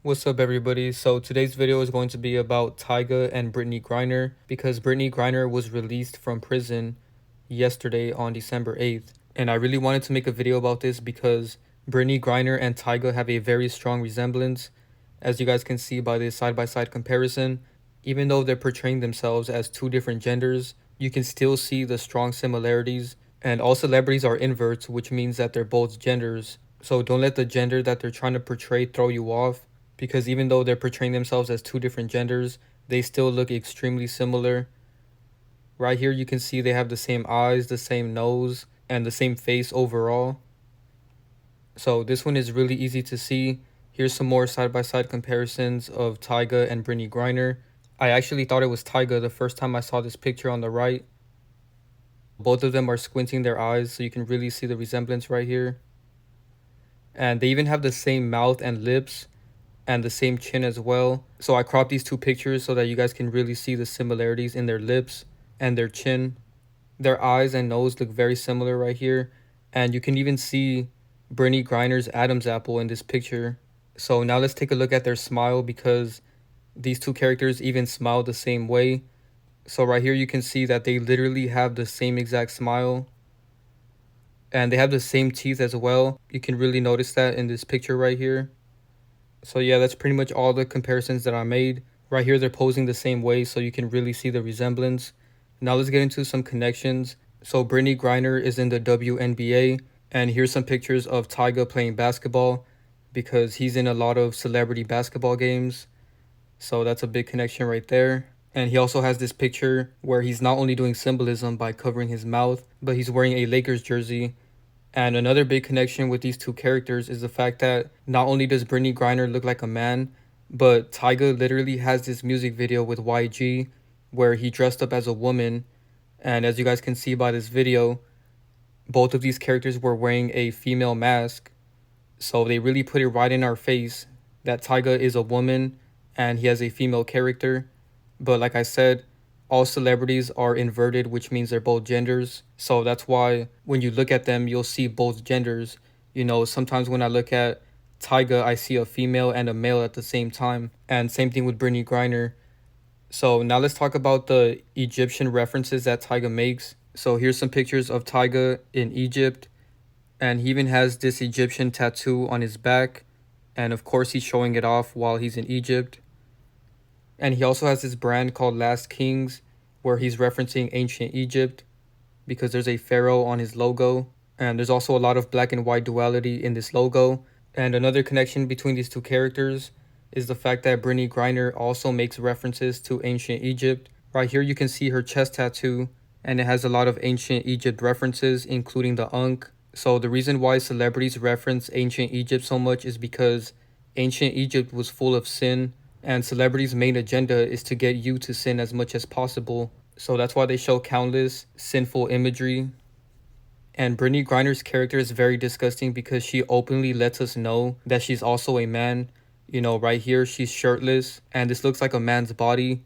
What's up, everybody? So today's video is going to be about Tyga and Brittney Griner because Brittney Griner was released from prison yesterday on December 8th. And I really wanted to make a video about this because Brittney Griner and Tyga have a very strong resemblance, as you guys can see by this side-by-side comparison. Even though they're portraying themselves as two different genders, you can still see the strong similarities. And all celebrities are inverts, which means that they're both genders. So don't let the gender that they're trying to portray throw you off, because even though they're portraying themselves as two different genders, they still look extremely similar. Right here, you can see they have the same eyes, the same nose, and the same face overall. So this one is really easy to see. Here's some more side-by-side comparisons of Tyga and Brittney Griner. I actually thought it was Tyga the first time I saw this picture on the right. Both of them are squinting their eyes, so you can really see the resemblance right here. And they even have the same mouth and lips, and the same chin as well. So I cropped these two pictures so that you guys can really see the similarities in their lips and their chin. Their eyes and nose look very similar right here. And you can even see Brittney Griner's Adam's apple in this picture. So now let's take a look at their smile, because these two characters even smile the same way. So right here you can see that they literally have the same exact smile. And they have the same teeth as well. You can really notice that in this picture right here. So yeah, that's pretty much all the comparisons that I made. Right here, they're posing the same way, so you can really see the resemblance. Now let's get into some connections. So Brittney Griner is in the WNBA, and here's some pictures of Tyga playing basketball, because he's in a lot of celebrity basketball games. So that's a big connection right there. And he also has this picture where he's not only doing symbolism by covering his mouth, but he's wearing a Lakers jersey. And another big connection with these two characters is the fact that not only does Brittney Griner look like a man, but Tyga literally has this music video with YG where he dressed up as a woman. And as you guys can see by this video, both of these characters were wearing a female mask. So they really put it right in our face that Tyga is a woman and he has a female character. But like I said, all celebrities are inverted, which means they're both genders. So that's why when you look at them, you'll see both genders. You know, sometimes when I look at Tyga, I see a female and a male at the same time. And same thing with Brittney Griner. So now let's talk about the Egyptian references that Tyga makes. So here's some pictures of Tyga in Egypt. And he even has this Egyptian tattoo on his back. And of course, he's showing it off while he's in Egypt. And he also has this brand called Last Kings, where he's referencing ancient Egypt, because there's a pharaoh on his logo. And there's also a lot of black and white duality in this logo. And another connection between these two characters is the fact that Brittney Griner also makes references to ancient Egypt. Right here you can see her chest tattoo, and it has a lot of ancient Egypt references, including the Ankh. So the reason why celebrities reference ancient Egypt so much is because ancient Egypt was full of sin, and celebrities' main agenda is to get you to sin as much as possible. So that's why they show countless sinful imagery. And Brittney Griner's character is very disgusting because she openly lets us know that she's also a man. You know, right here, she's shirtless, and this looks like a man's body.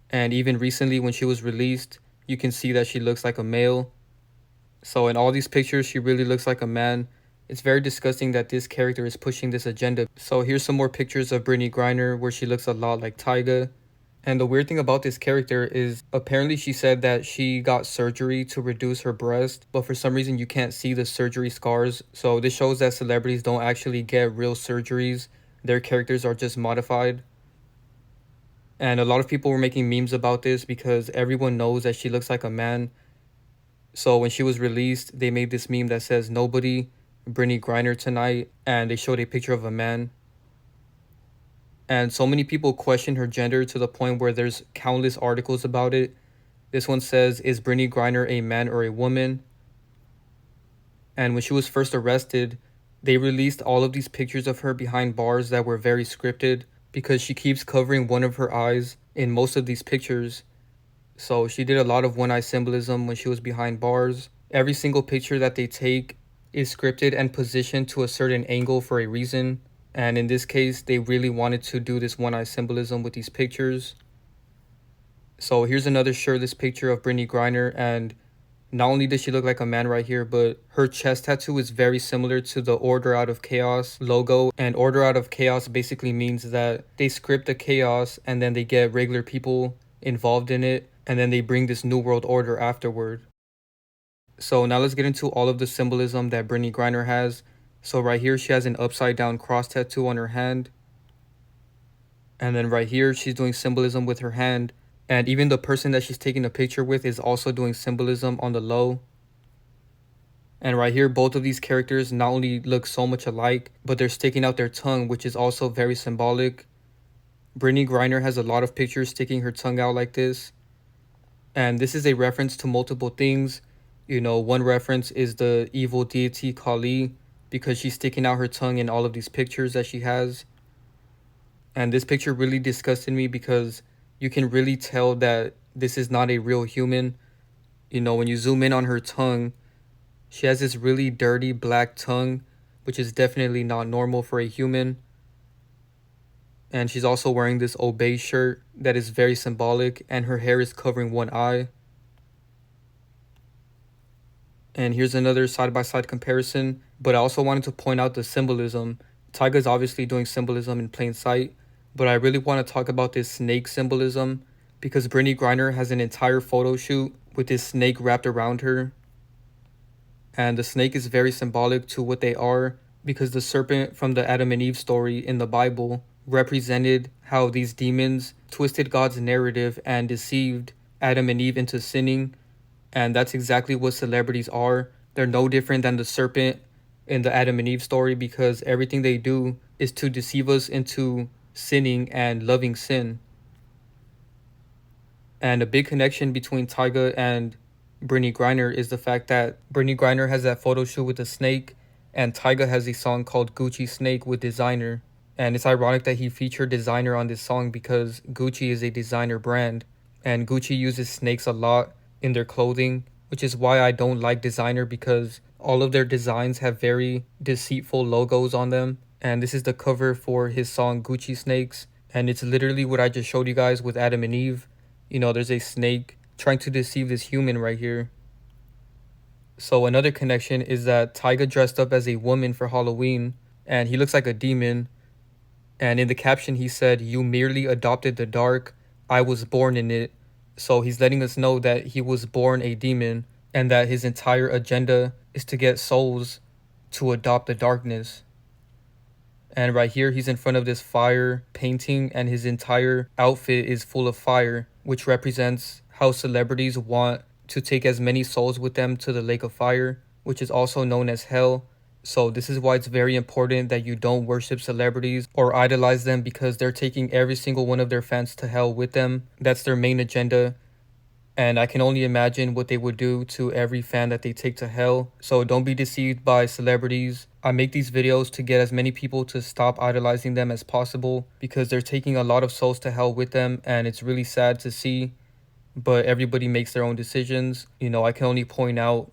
And even recently, when she was released, you can see that she looks like a male. So in all these pictures, she really looks like a man. It's very disgusting that this character is pushing this agenda. So here's some more pictures of Brittney Griner where she looks a lot like Tyga. And the weird thing about this character is apparently she said that she got surgery to reduce her breast, but for some reason you can't see the surgery scars. So this shows that celebrities don't actually get real surgeries. Their characters are just modified. And a lot of people were making memes about this because everyone knows that she looks like a man. So when she was released, they made this meme that says, "Nobody Brittney Griner tonight," and they showed a picture of a man. And so many people question her gender to the point where there's countless articles about it. This one says, "Is Brittney Griner a man or a woman?" And when she was first arrested, they released all of these pictures of her behind bars that were very scripted, because she keeps covering one of her eyes in most of these pictures. So she did a lot of one-eye symbolism when she was behind bars. Every single picture that they take is scripted and positioned to a certain angle for a reason. And in this case, they really wanted to do this one-eye symbolism with these pictures. So here's another shirtless picture of Brittney Griner, and Not only does she look like a man right here, but her chest tattoo is very similar to the Order Out of Chaos logo. And Order Out of Chaos basically means that they script the chaos and then they get regular people involved in it. And then they bring this new world order afterward. So now let's get into all of the symbolism that Brittney Griner has. So right here, she has an upside down cross tattoo on her hand. And then right here, she's doing symbolism with her hand. And even the person that she's taking a picture with is also doing symbolism on the low. And right here, both of these characters not only look so much alike, but they're sticking out their tongue, which is also very symbolic. Brittney Griner has a lot of pictures sticking her tongue out like this. And this is a reference to multiple things. You know, one reference is the evil deity Kylie, because she's sticking out her tongue in all of these pictures that she has. And this picture really disgusted me because you can really tell that this is not a real human. You know, when you zoom in on her tongue, she has this really dirty black tongue, which is definitely not normal for a human. And she's also wearing this obey shirt that is very symbolic, and her hair is covering one eye. And here's another side-by-side comparison, but I also wanted to point out the symbolism. Tyga's obviously doing symbolism in plain sight, but I really want to talk about this snake symbolism because Brittney Griner has an entire photo shoot with this snake wrapped around her. And the snake is very symbolic to what they are because the serpent from the Adam and Eve story in the Bible represented how these demons twisted God's narrative and deceived Adam and Eve into sinning. And that's exactly what celebrities are. They're no different than the serpent in the Adam and Eve story because everything they do is to deceive us into sinning and loving sin. And a big connection between Tyga and Brittney Griner is the fact that Brittney Griner has that photo shoot with the snake, and Tyga has a song called Gucci Snake with Designer. And it's ironic that he featured Designer on this song because Gucci is a designer brand, and Gucci uses snakes a lot in their clothing, which is why I don't like Designer because all of their designs have very deceitful logos on them. And this is the cover for his song Gucci Snakes, and it's literally what I just showed you guys with Adam and Eve. You know, there's a snake trying to deceive this human right here. So another connection is that Tyga dressed up as a woman for Halloween, and he looks like a demon. And in the caption he said, "You merely adopted the dark, I was born in it." So he's letting us know that he was born a demon and that his entire agenda is to get souls to adopt the darkness. And right here, he's in front of this fire painting, and his entire outfit is full of fire, which represents how celebrities want to take as many souls with them to the lake of fire, which is also known as hell. So this is why it's very important that you don't worship celebrities or idolize them because they're taking every single one of their fans to hell with them. That's their main agenda. And I can only imagine what they would do to every fan that they take to hell. So don't be deceived by celebrities. I make these videos to get as many people to stop idolizing them as possible because they're taking a lot of souls to hell with them, and it's really sad to see. But everybody makes their own decisions. You know, I can only point out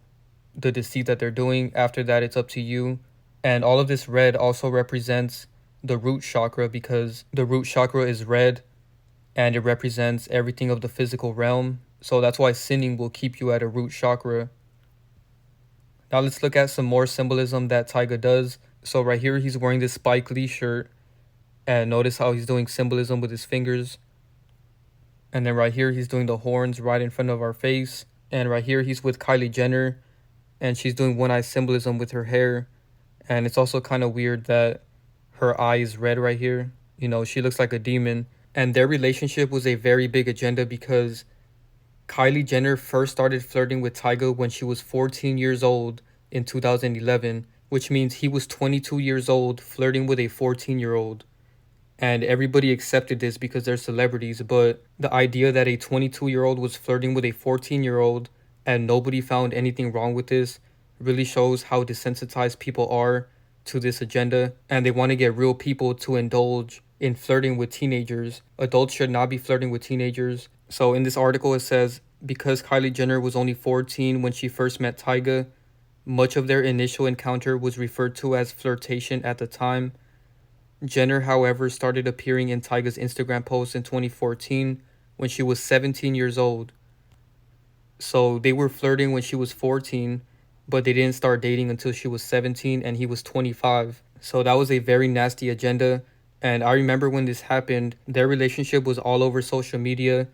the deceit that they're doing. After that, it's up to you. And all of this red also represents the root chakra because the root chakra is red and it represents everything of the physical realm. So that's why sinning will keep you at a root chakra. Now let's look at some more symbolism that Tyga does. So right here, he's wearing this Spike Lee shirt. And notice how he's doing symbolism with his fingers. And then right here, he's doing the horns right in front of our face. And right here, he's with Kylie Jenner. And she's doing one-eye symbolism with her hair. And it's also kind of weird that her eye is red right here. You know, she looks like a demon. And their relationship was a very big agenda because Kylie Jenner first started flirting with Tyga when she was 14 years old in 2011, which means he was 22 years old flirting with a 14-year-old. And everybody accepted this because they're celebrities, but the idea that a 22-year-old was flirting with a 14-year-old and nobody found anything wrong with this really shows how desensitized people are to this agenda, and they want to get real people to indulge in flirting with teenagers. Adults should not be flirting with teenagers. So in this article it says, because Kylie Jenner was only 14 when she first met Tyga, much of their initial encounter was referred to as flirtation at the time. Jenner, however, started appearing in Tyga's Instagram posts in 2014 when she was 17 years old. So they were flirting when she was 14, but they didn't start dating until she was 17 and he was 25. So that was a very nasty agenda. And I remember when this happened, their relationship was all over social media.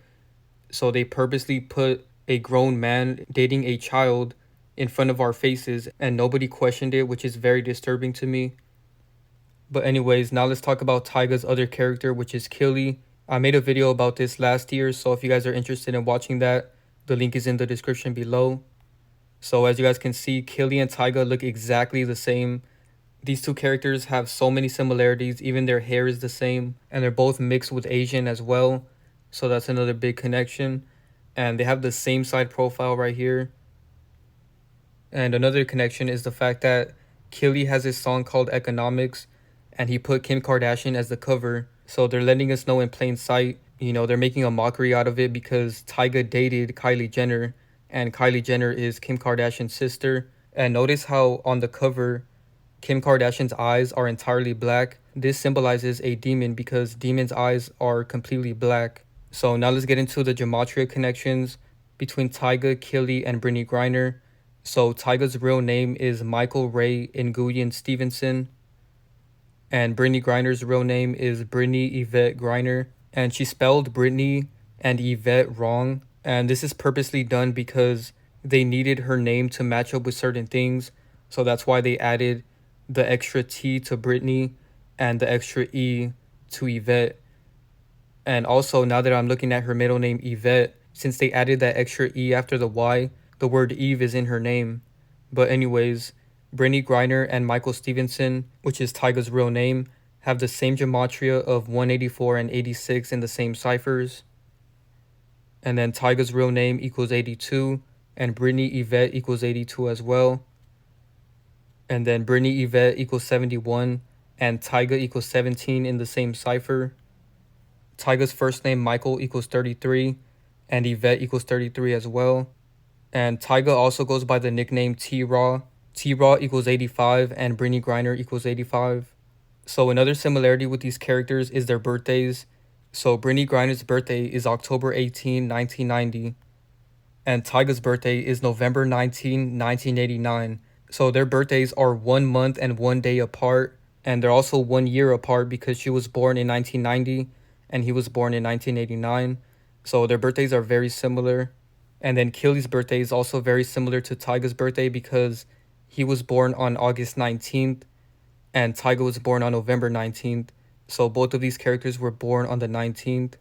So they purposely put a grown man dating a child in front of our faces and nobody questioned it, which is very disturbing to me. But anyways, now let's talk about Tyga's other character, which is Killy. I made a video about this last year, so if you guys are interested in watching that, the link is in the description below. So as you guys can see, Killy and Tyga look exactly the same. These two characters have so many similarities, even their hair is the same, and they're both mixed with Asian as well. So that's another big connection. And they have the same side profile right here. And another connection is the fact that Killy has a song called Economics, and he put Kim Kardashian as the cover. So they're letting us know in plain sight. You know, they're making a mockery out of it because Tyga dated Kylie Jenner, and Kylie Jenner is Kim Kardashian's sister. And notice how on the cover, Kim Kardashian's eyes are entirely black. This symbolizes a demon because demons' eyes are completely black. So now let's get into the gematria connections between Tyga, Killy, and Brittney Griner. So Tyga's real name is Michael Ray Nguyen Stevenson. And Brittney Griner's real name is Brittney Yvette Griner. And she spelled Brittney and Yvette wrong. And this is purposely done because they needed her name to match up with certain things. So that's why they added the extra T to Brittney and the extra E to Yvette. And also, now that I'm looking at her middle name, Yvette, since they added that extra E after the Y, the word Eve is in her name. But anyways, Brittney Griner and Michael Stevenson, which is Tyga's real name, have the same gematria of 184 and 86 in the same ciphers. And then Tyga's real name equals 82, and Brittney Yvette equals 82 as well. And then Brittney Yvette equals 71, and Tyga equals 17 in the same cipher. Tyga's first name Michael equals 33, and Yvette equals 33 as well. And Tyga also goes by the nickname T-Raw. T-Raw equals 85, and Brittney Griner equals 85. So another similarity with these characters is their birthdays. So Brittney Griner's birthday is October 18, 1990. And Tyga's birthday is November 19, 1989. So their birthdays are 1 month and 1 day apart. And they're also 1 year apart because she was born in 1990 and he was born in 1989. So their birthdays are very similar. And then Killy's birthday is also very similar to Tyga's birthday because he was born on August 19th and Tyga was born on November 19th. So both of these characters were born on the 19th.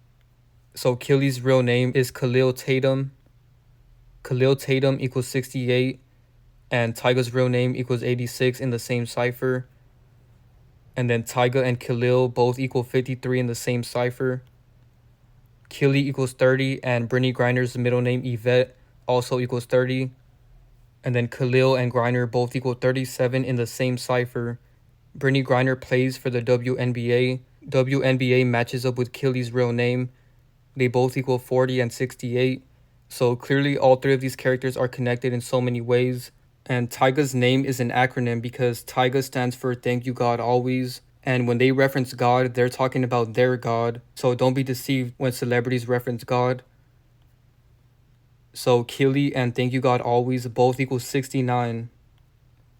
So Killy's real name is Khalil Tatum. Khalil Tatum equals 68 and Tyga's real name equals 86 in the same cipher. And then Tyga and Khalil both equal 53 in the same cipher. Killy equals 30 and Brittney Griner's middle name Yvette also equals 30. And then Khalil and Griner both equal 37 in the same cipher. Brittney Griner plays for the WNBA. WNBA matches up with Killy's real name. They both equal 40 and 68. So clearly all three of these characters are connected in so many ways. And Tyga's name is an acronym because Tyga stands for Thank You God Always. And when they reference God, they're talking about their God. So don't be deceived when celebrities reference God. So Killy and Thank You God Always both equal 69.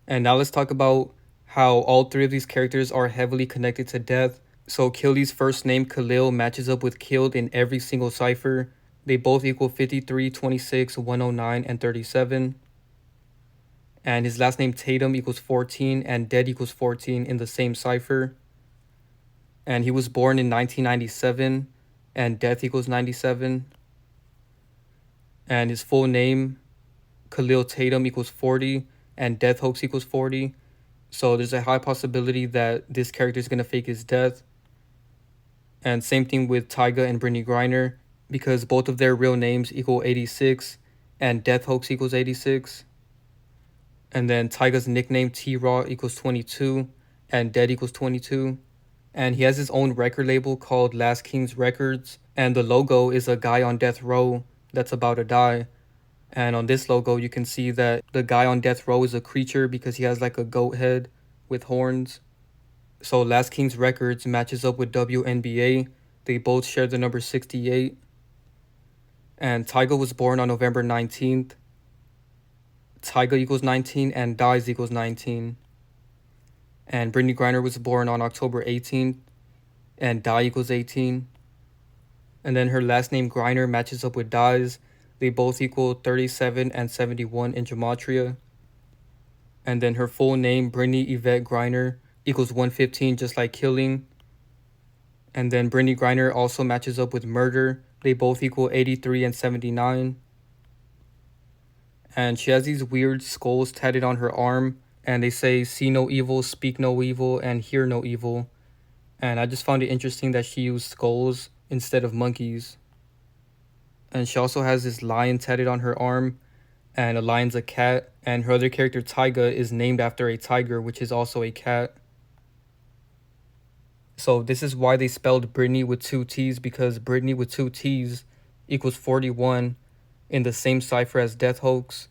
And now let's talk about how all three of these characters are heavily connected to death. So Killy's first name, Khalil, matches up with killed in every single cipher. They both equal 53, 26, 109, and 37. And his last name Tatum equals 14 and dead equals 14 in the same cipher. And he was born in 1997 and death equals 97. And his full name, Khalil Tatum equals 40 and death hoax equals 40. So there's a high possibility that this character is going to fake his death. And same thing with Tyga and Brittney Griner because both of their real names equal 86 and death hoax equals 86. And then Tyga's nickname T-Raw equals 22 and dead equals 22. And he has his own record label called Last King's Records. And the logo is a guy on death row that's about to die. And on this logo, you can see that the guy on death row is a creature because he has like a goat head with horns. So Last King's Records matches up with WNBA. They both share the number 68. And Tyga was born on November 19th. Tyga equals 19 and dies equals 19. And Brittney Griner was born on October 18th and die equals 18. And then her last name Griner matches up with dies. They both equal 37 and 71 in gematria. And then her full name, Brittney Yvette Griner, equals 115, just like killing. And then Brittney Griner also matches up with murder. They both equal 83 and 79. And she has these weird skulls tatted on her arm. And they say, see no evil, speak no evil, and hear no evil. And I just found it interesting that she used skulls instead of monkeys. And she also has this lion tatted on her arm. And a lion's a cat. And her other character, Tyga, is named after a tiger, which is also a cat. So this is why they spelled Brittney with 2 T's, because Brittney with 2 T's equals 41 in the same cipher as Death Hoax.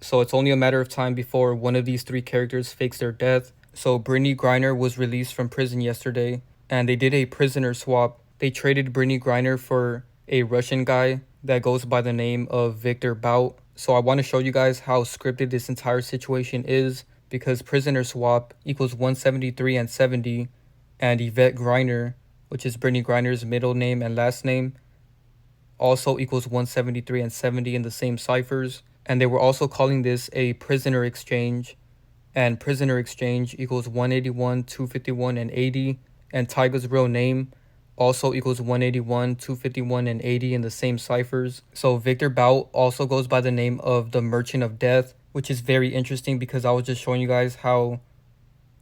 So it's only a matter of time before one of these 3 characters fakes their death. So Brittney Griner was released from prison yesterday, and they did a prisoner swap. They traded Brittney Griner for a Russian guy that goes by the name of Victor Bout. So I want to show you guys how scripted this entire situation is, because prisoner swap equals 173 and 70, and Yvette Griner, which is Brittney Griner's middle name and last name, also equals 173 and 70 in the same ciphers. And they were also calling this a prisoner exchange, and prisoner exchange equals 181, 251, and 80, and Tyga's real name also equals 181, 251, and 80 in the same ciphers. So Victor Bout also goes by the name of the Merchant of Death, which is very interesting because I was just showing you guys how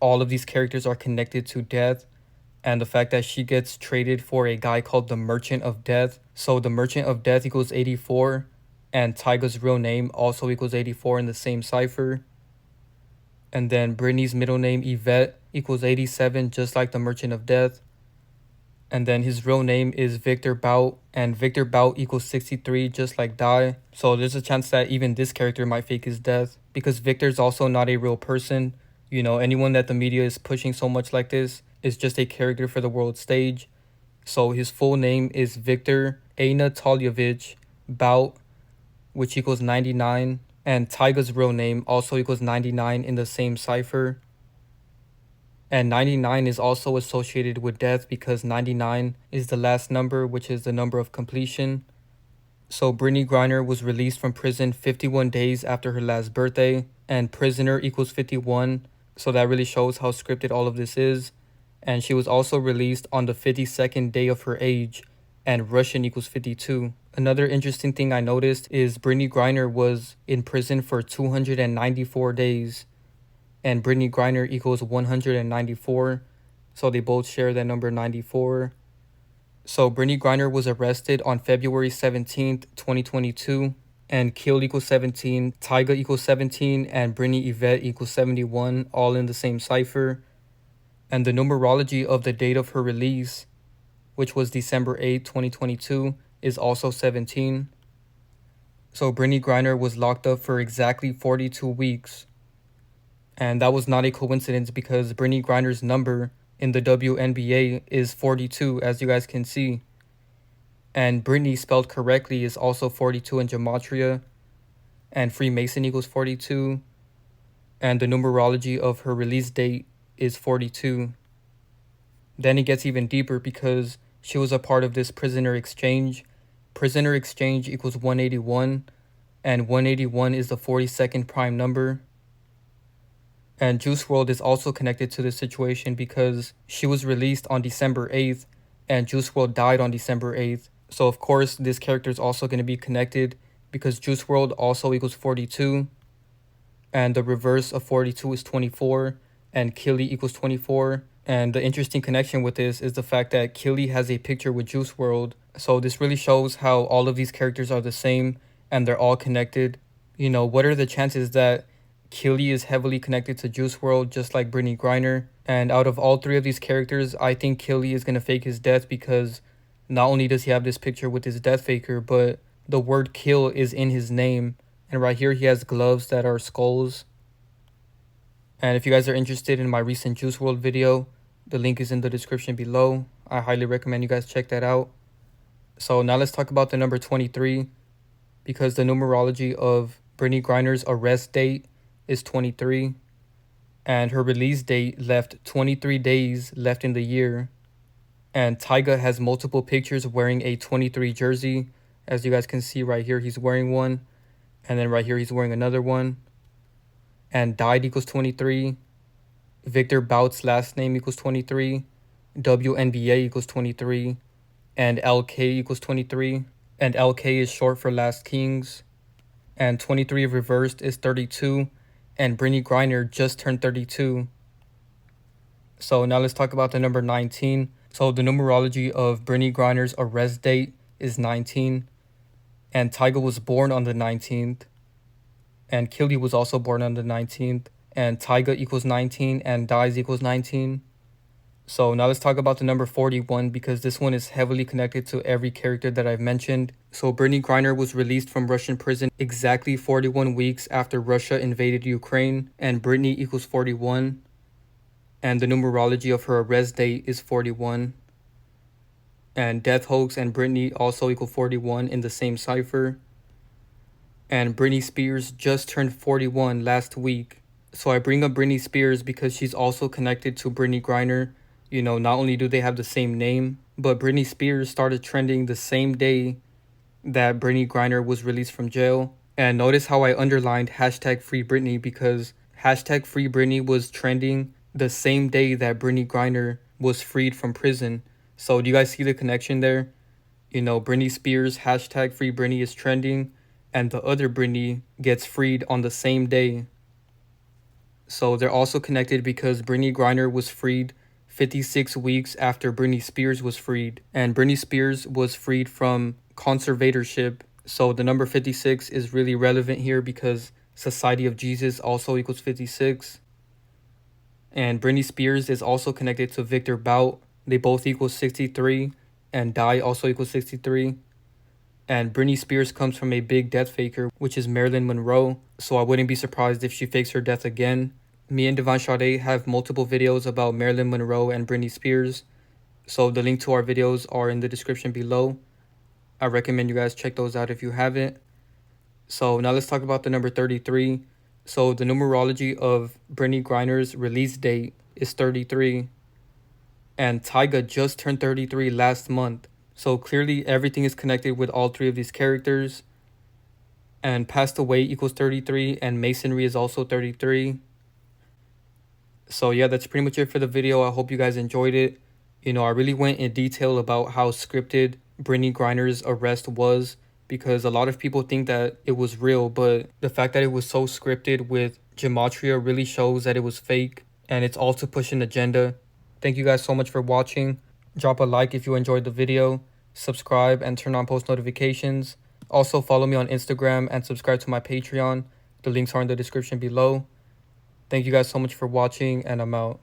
all of these characters are connected to death, and the fact that she gets traded for a guy called the Merchant of Death. So the Merchant of Death equals 84, and Tyga's real name also equals 84 in the same cipher. And then Brittney's middle name, Yvette, equals 87, just like the Merchant of Death. And then his real name is Victor Bout, and Victor Bout equals 63, just like Die. So there's a chance that even this character might fake his death, because Victor's also not a real person. You know, anyone that the media is pushing so much like this is just a character for the world stage. So his full name is Victor Anatolyevich Bout, which equals 99. And Tyga's real name also equals 99 in the same cipher. And 99 is also associated with death because 99 is the last number, which is the number of completion. So Brittney Griner was released from prison 51 days after her last birthday, and prisoner equals 51. So that really shows how scripted all of this is. And she was also released on the 52nd day of her age, and Russian equals 52. Another interesting thing I noticed is Brittney Griner was in prison for 294 days. And Brittney Griner equals 194, so they both share that number 94. So Brittney Griner was arrested on February 17th, 2022, and Kill equals 17, Tyga equals 17, and Brittney Yvette equals 71, all in the same cipher. And the numerology of the date of her release, which was December 8th, 2022, is also 17. So Brittney Griner was locked up for exactly 42 weeks. And that was not a coincidence because Brittney Griner's number in the WNBA is 42, as you guys can see. And Brittney spelled correctly is also 42 in gematria. And Freemason equals 42. And the numerology of her release date is 42. Then it gets even deeper because she was a part of this prisoner exchange. Prisoner exchange equals 181. And 181 is the 42nd prime number. And Juice WRLD is also connected to this situation because she was released on December 8th and Juice WRLD died on December 8th. So of course this character is also going to be connected because Juice WRLD also equals 42. And the reverse of 42 is 24 and Killy equals 24. And the interesting connection with this is the fact that Killy has a picture with Juice WRLD. So this really shows how all of these characters are the same and they're all connected. You know, what are the chances that Killy is heavily connected to Juice WRLD, just like Brittney Griner? And out of all 3 of these characters, I think Killy is going to fake his death because not only does he have this picture with his death faker, but the word kill is in his name. And right here he has gloves that are skulls. And if you guys are interested in my recent Juice WRLD video, the link is in the description below. I highly recommend you guys check that out. So now let's talk about the number 23, because the numerology of Brittney Griner's arrest date is 23, and her release date left 23 days left in the year. And Tyga has multiple pictures wearing a 23 jersey. As you guys can see right here, he's wearing one. And then right here, he's wearing another one. And died equals 23. Victor Bout's last name equals 23. WNBA equals 23. And LK equals 23. And LK is short for Last Kings. And 23 reversed is 32. And Brittney Griner just turned 32. So now let's talk about the number 19. So the numerology of Brittney Griner's arrest date is 19. And Tyga was born on the 19th. And Killy was also born on the 19th. And Tyga equals 19 and dies equals 19. So now let's talk about the number 41, because this one is heavily connected to every character that I've mentioned. So Brittney Griner was released from Russian prison exactly 41 weeks after Russia invaded Ukraine. And Britney equals 41. And the numerology of her arrest date is 41. And Death Hoax and Britney also equal 41 in the same cipher. And Britney Spears just turned 41 last week. So I bring up Britney Spears because she's also connected to Brittney Griner. You know, not only do they have the same name, but Britney Spears started trending the same day that Brittney Griner was released from jail. And notice how I underlined hashtag Free Britney, because hashtag Free Britney was trending the same day that Brittney Griner was freed from prison. So do you guys see the connection there? You know, Britney Spears hashtag Free Britney is trending, and the other Britney gets freed on the same day. So they're also connected because Brittney Griner was freed 56 weeks after Britney Spears was freed. And Britney Spears was freed from conservatorship. So the number 56 is really relevant here because Society of Jesus also equals 56. And Britney Spears is also connected to Victor Bout. They both equal 63. And Die also equals 63. And Britney Spears comes from a big death faker, which is Marilyn Monroe. So I wouldn't be surprised if she fakes her death again. Me and Divine Sade have multiple videos about Marilyn Monroe and Britney Spears. So the link to our videos are in the description below. I recommend you guys check those out if you haven't. So now let's talk about the number 33. So the numerology of Brittney Griner's release date is 33. And Tyga just turned 33 last month. So clearly everything is connected with all three of these characters. And passed away equals 33, and masonry is also 33. So yeah, that's pretty much it for the video. I hope you guys enjoyed it. You know, I really went in detail about how scripted Brittney Griner's arrest was, because a lot of people think that it was real, but the fact that it was so scripted with gematria really shows that it was fake, and it's all to push an agenda. Thank you guys so much for watching. Drop a like if you enjoyed the video, subscribe, and turn on post notifications. Also follow me on Instagram and subscribe to my Patreon. The links are in the description below. Thank you guys so much for watching, and I'm out.